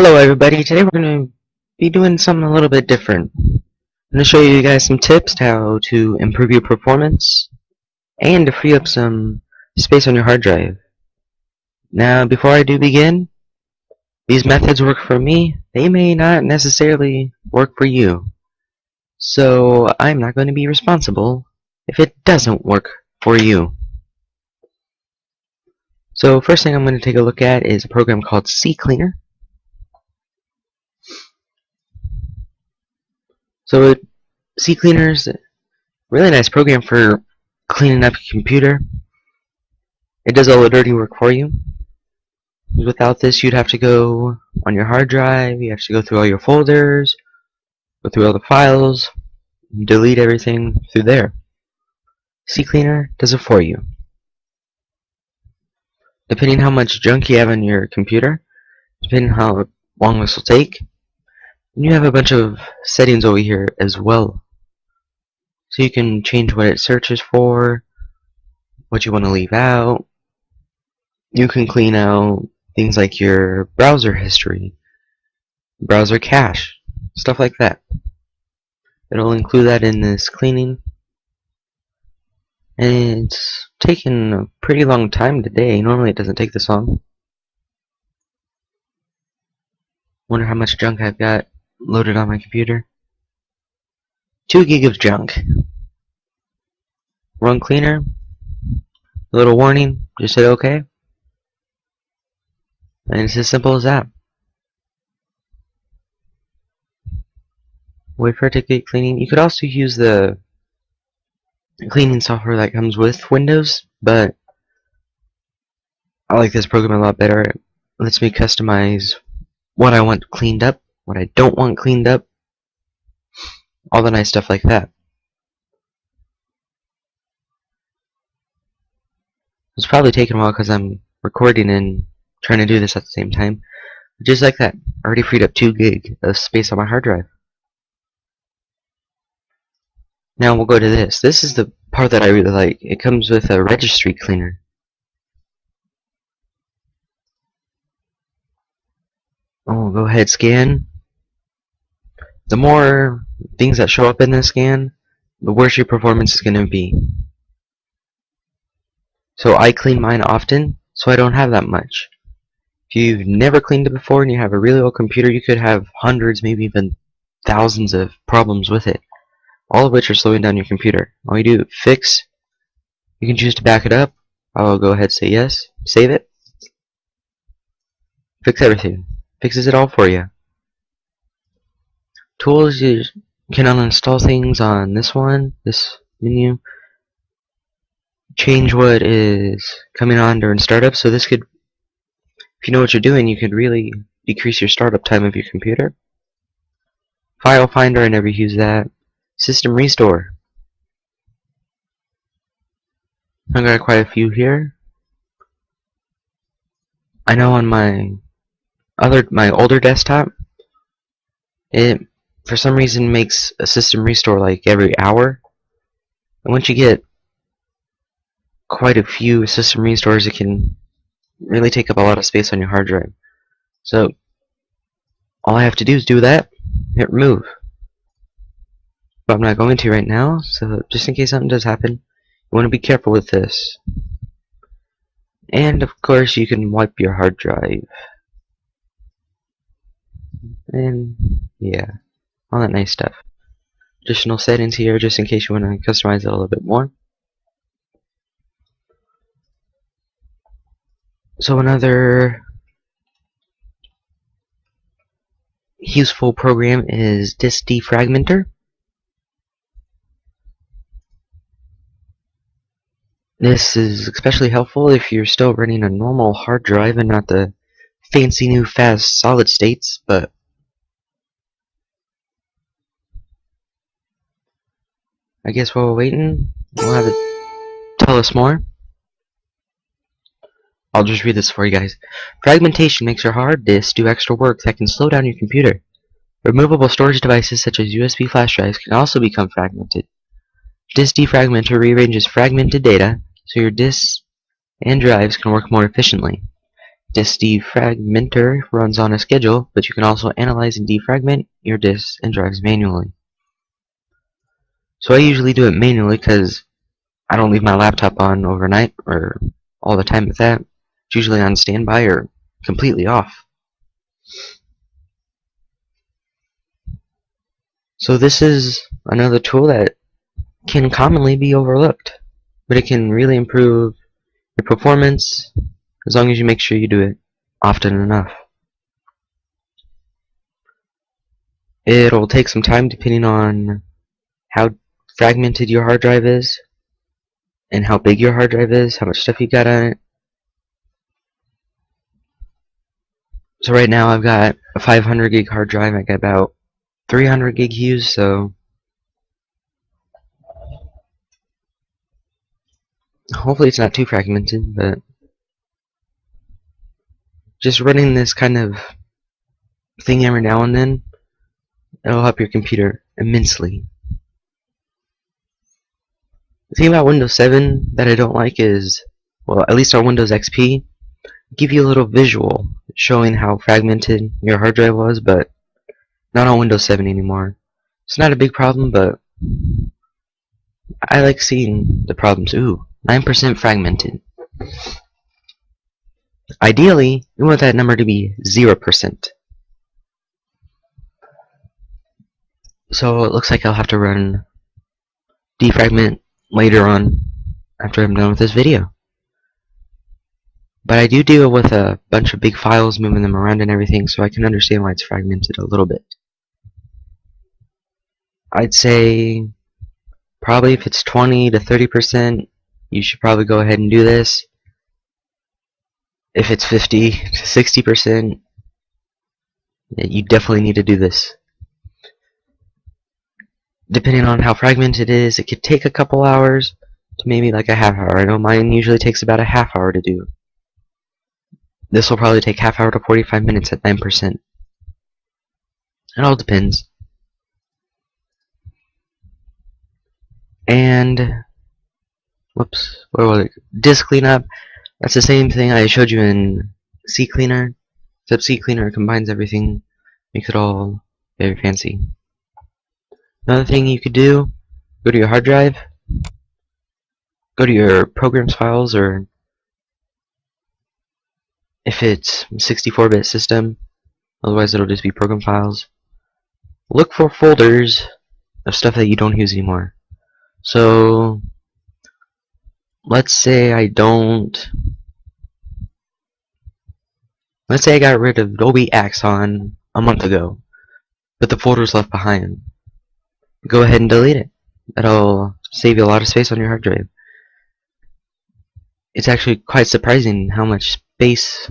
Hello everybody, today we're going to be doing something a little bit different. I'm going to show you guys some tips how to improve your performance and to free up some space on your hard drive. Now before I do begin, these methods work for me, they may not necessarily work for you. So I'm not going to be responsible if it doesn't work for you. So first thing I'm going to take a look at is a program called CCleaner. So CCleaner is a really nice program for cleaning up your computer. It does all the dirty work for you. Without this, you'd have to go on your hard drive, you have to go through all your folders, go through all the files, delete everything through there. CCleaner does it for you. Depending how much junk you have on your computer, depending how long this will take, you have a bunch of settings over here as well. So you can change what it searches for, what you want to leave out. You can clean out things like your browser history, browser cache, stuff like that. It'll include that in this cleaning. And it's taken a pretty long time today. Normally it doesn't take this long. Wonder how much junk I've got loaded on my computer. 2 gig of junk. Run cleaner. A little warning. Just hit OK. And it's as simple as that. Wait for it to get cleaning. You could also use the cleaning software that comes with Windows, but I like this program a lot better. It lets me customize what I want cleaned up, what I don't want cleaned up, all the nice stuff like that. It's probably taking a while because I'm recording and trying to do this at the same time. Just like that, I already freed up 2 gig of space on my hard drive. Now we'll go to this. This is the part that I really like. It comes with a registry cleaner. Oh, go ahead, scan. The more things that show up in the scan, the worse your performance is going to be. So I clean mine often, so I don't have that much. If you've never cleaned it before and you have a really old computer, you could have hundreds, maybe even thousands of problems with it, all of which are slowing down your computer. All you do, fix. You can choose to back it up. I'll go ahead and say yes. Save it. Fix everything. Fixes it all for you. Tools, you can uninstall things on this one, this menu. Change what is coming on during startup. So this could, if you know what you're doing, you could really decrease your startup time of your computer. File Finder, I never use that. System Restore. I've got quite a few here. I know on my older desktop, it for some reason makes a system restore like every hour. And once you get quite a few system restores, it can really take up a lot of space on your hard drive. So all I have to do is do that, hit remove. But I'm not going to right now, so just in case something does happen, you want to be careful with this. And of course you can wipe your hard drive. And yeah, all that nice stuff. Additional settings here just in case you want to customize it a little bit more. So another useful program is Disk Defragmenter. This is especially helpful if you're still running a normal hard drive and not the fancy new fast solid states, but I guess while we're waiting, we'll have it tell us more. I'll just read this for you guys. Fragmentation makes your hard disk do extra work that can slow down your computer. Removable storage devices such as USB flash drives can also become fragmented. Disk Defragmenter rearranges fragmented data so your disks and drives can work more efficiently. Disk defragmenter runs on a schedule, but you can also analyze and defragment your disks and drives manually. So I usually do it manually because I don't leave my laptop on overnight or all the time with that. It's usually on standby or completely off. So this is another tool that can commonly be overlooked, but it can really improve your performance as long as you make sure you do it often enough. It'll take some time depending on how fragmented your hard drive is and how big your hard drive is, how much stuff you got on it. So right now I've got a 500 gig hard drive. I got about 300 gig used, so hopefully it's not too fragmented, but just running this kind of thing every now and then, it'll help your computer immensely. The thing about Windows 7 that I don't like is, well, at least on Windows XP, give you a little visual showing how fragmented your hard drive was, but not on Windows 7 anymore. It's not a big problem, but I like seeing the problems. Ooh, 9% fragmented. Ideally, we want that number to be 0%. So it looks like I'll have to run defragment later on after I'm done with this video. But I do deal with a bunch of big files, moving them around and everything, so I can understand why it's fragmented a little bit. I'd say probably if it's 20 to 30%, you should probably go ahead and do this. If it's 50 to 60%, you definitely need to do this. Depending on how fragmented it is, it could take a couple hours to maybe like a half hour. I know mine usually takes about a half hour to do. This will probably take half hour to 45 minutes at 9%. It all depends. And whoops, what was it? Disk cleanup. That's the same thing I showed you in CCleaner, except CCleaner combines everything, makes it all very fancy. Another thing you could do, go to your hard drive, go to your programs files, or if it's 64-bit system, otherwise it'll just be program files. Look for folders of stuff that you don't use anymore. So let's say I got rid of Adobe Axon a month ago, but the folder's left behind. Go ahead and delete it. That'll save you a lot of space on your hard drive. It's actually quite surprising how much space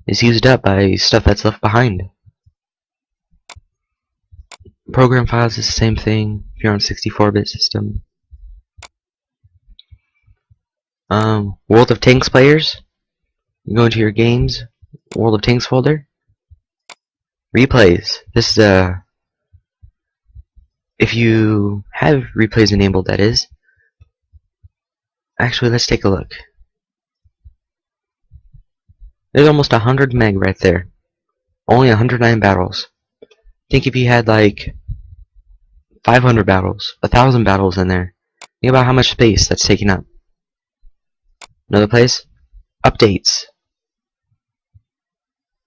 is used up by stuff that's left behind. Program files is the same thing if you're on 64-bit system. World of Tanks players, you go into your games, World of Tanks folder, replays. This is if you have replays enabled, that is. Actually, let's take a look. There's almost 100 meg right there. Only 109 battles. Think if you had like 500 battles, 1,000 battles in there. Think about how much space that's taking up. Another place, updates.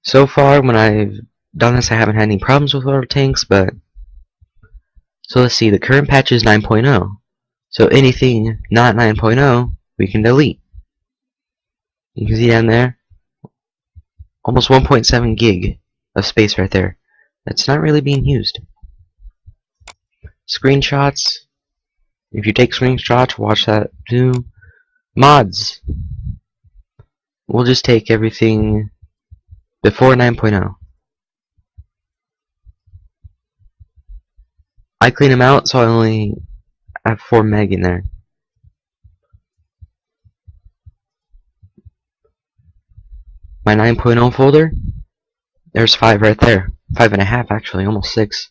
So far, when I've done this, I haven't had any problems with World of Tanks, but so let's see, the current patch is 9.0. So anything not 9.0, we can delete. You can see down there, almost 1.7 gig of space right there. That's not really being used. Screenshots. If you take screenshots, watch that too. Mods. We'll just take everything before 9.0. I clean them out, so I only have 4 meg in there. My 9.0 folder, there's 5 right there. 5.5 actually, almost 6.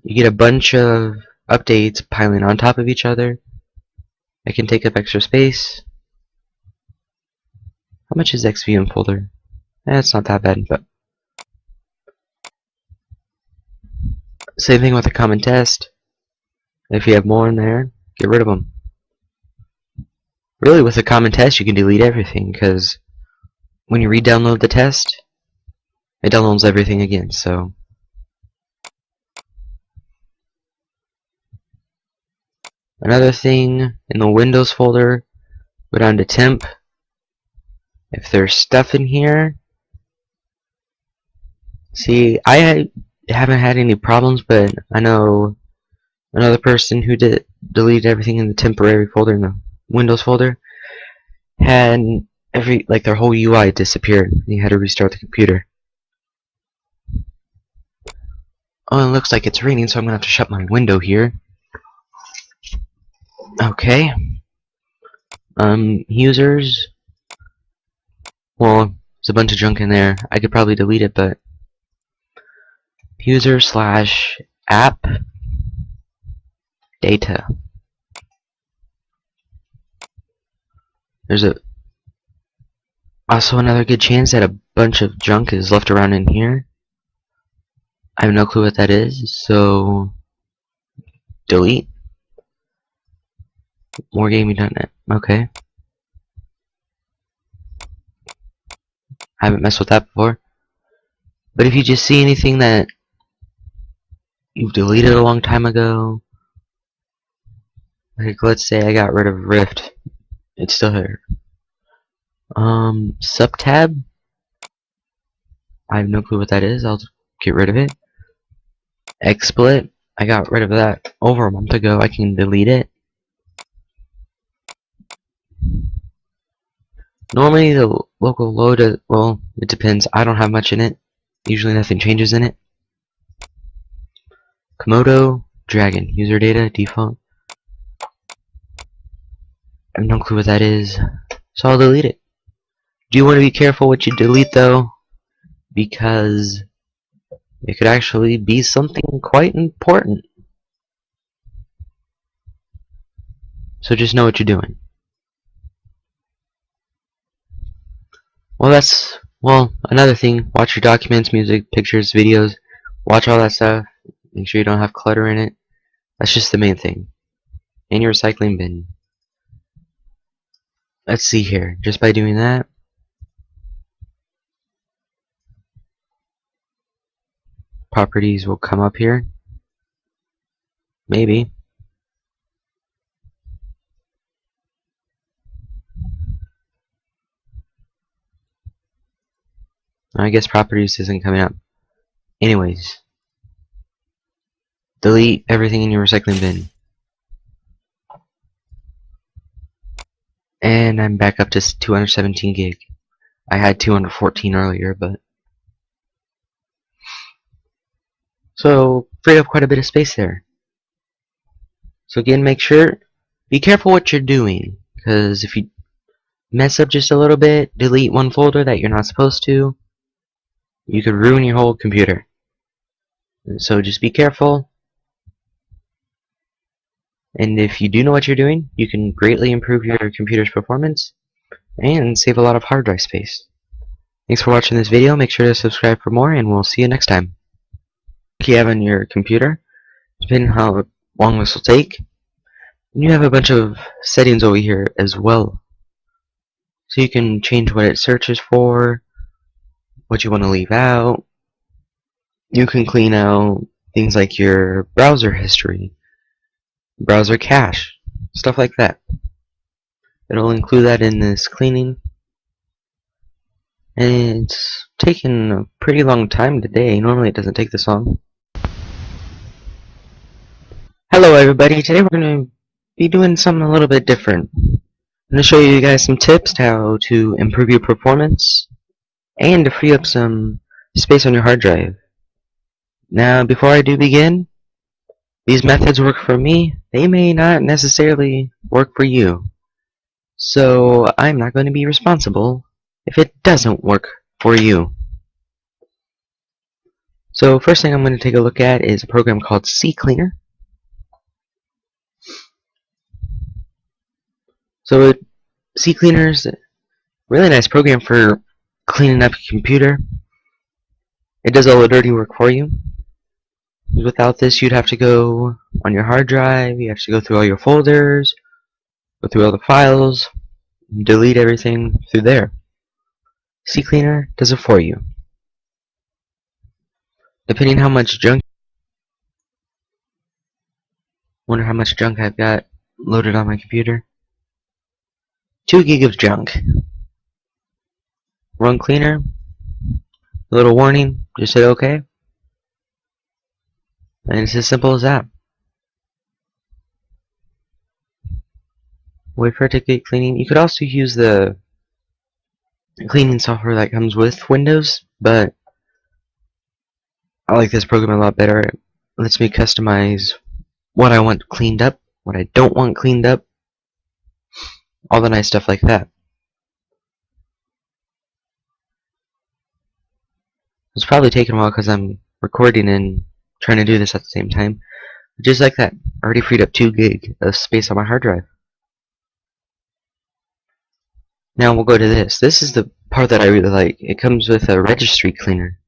You get a bunch of updates piling on top of each other. It can take up extra space. How much is XVM folder? It's not that bad, but same thing with a common test. If you have more in there, get rid of them. Really, with a common test, you can delete everything, because when you re-download the test, it downloads everything again, so. Another thing, in the Windows folder, go down to temp. If there's stuff in here, see, I haven't had any problems, but I know another person who deleted everything in the temporary folder, in the Windows folder, had their whole UI disappeared. He had to restart the computer. Oh, it looks like it's raining, so I'm gonna have to shut my window here. Okay. Users. Well, there's a bunch of junk in there. I could probably delete it, but user/app data. There's also another good chance that a bunch of junk is left around in here. I have no clue what that is, so delete. Moregaming.net. Okay. I haven't messed with that before. But if you just see anything that you've deleted a long time ago, like let's say I got rid of Rift, it's still here. Subtab, I have no clue what that is. I'll get rid of it. XSplit, I got rid of that over a month ago. I can delete it. Normally the local load, well, it depends. I don't have much in it. Usually nothing changes in it. Komodo, Dragon, user data, default. I have no clue what that is, so I'll delete it. Do you want to be careful what you delete though? Because it could actually be something quite important. So just know what you're doing. Well, another thing, watch your documents, music, pictures, videos, watch all that stuff. Make sure you don't have clutter in it. That's just the main thing. In your recycling bin. Let's see here. Just by doing that, properties will come up here. Maybe. I guess properties isn't coming up. Anyways. Delete everything in your recycling bin. And I'm back up to 217 gig. I had 214 earlier, but so freed up quite a bit of space there. So again, be careful what you're doing, because if you mess up just a little bit, delete one folder that you're not supposed to, you could ruin your whole computer. So just be careful. And if you do know what you're doing, you can greatly improve your computer's performance and save a lot of hard drive space. Thanks for watching this video. Make sure to subscribe for more, and we'll see you next time. If you have on your computer, depending on how long this will take, you have a bunch of settings over here as well. So you can change what it searches for, what you want to leave out. You can clean out things like your browser history, browser cache, stuff like that. It'll include that in this cleaning. And it's taken a pretty long time today. Normally it doesn't take this long. Hello everybody, today we're going to be doing something a little bit different. I'm going to show you guys some tips how to improve your performance and to free up some space on your hard drive. Now, before I do begin, these methods work for me. They may not necessarily work for you. So I'm not going to be responsible if it doesn't work for you. So first thing I'm going to take a look at is a program called CCleaner. So CCleaner is Really nice program for cleaning up your computer. It does all the dirty work for you. Without this, you'd have to go on your hard drive, you have to go through all your folders, go through all the files, and delete everything through there. CCleaner does it for you. Depending how much junk, wonder how much junk I've got loaded on my computer. 2 gig of junk. Run cleaner. A little warning, just hit OK. And it's as simple as that. Wait for it to get cleaning. You could also use the cleaning software that comes with Windows, but I like this program a lot better. It lets me customize what I want cleaned up, what I don't want cleaned up, all the nice stuff like that. It's probably taking a while because I'm recording and trying to do this at the same time. Just like that, I already freed up 2 gig of space on my hard drive. Now we'll go to this. This is the part that I really like. It comes with a registry cleaner.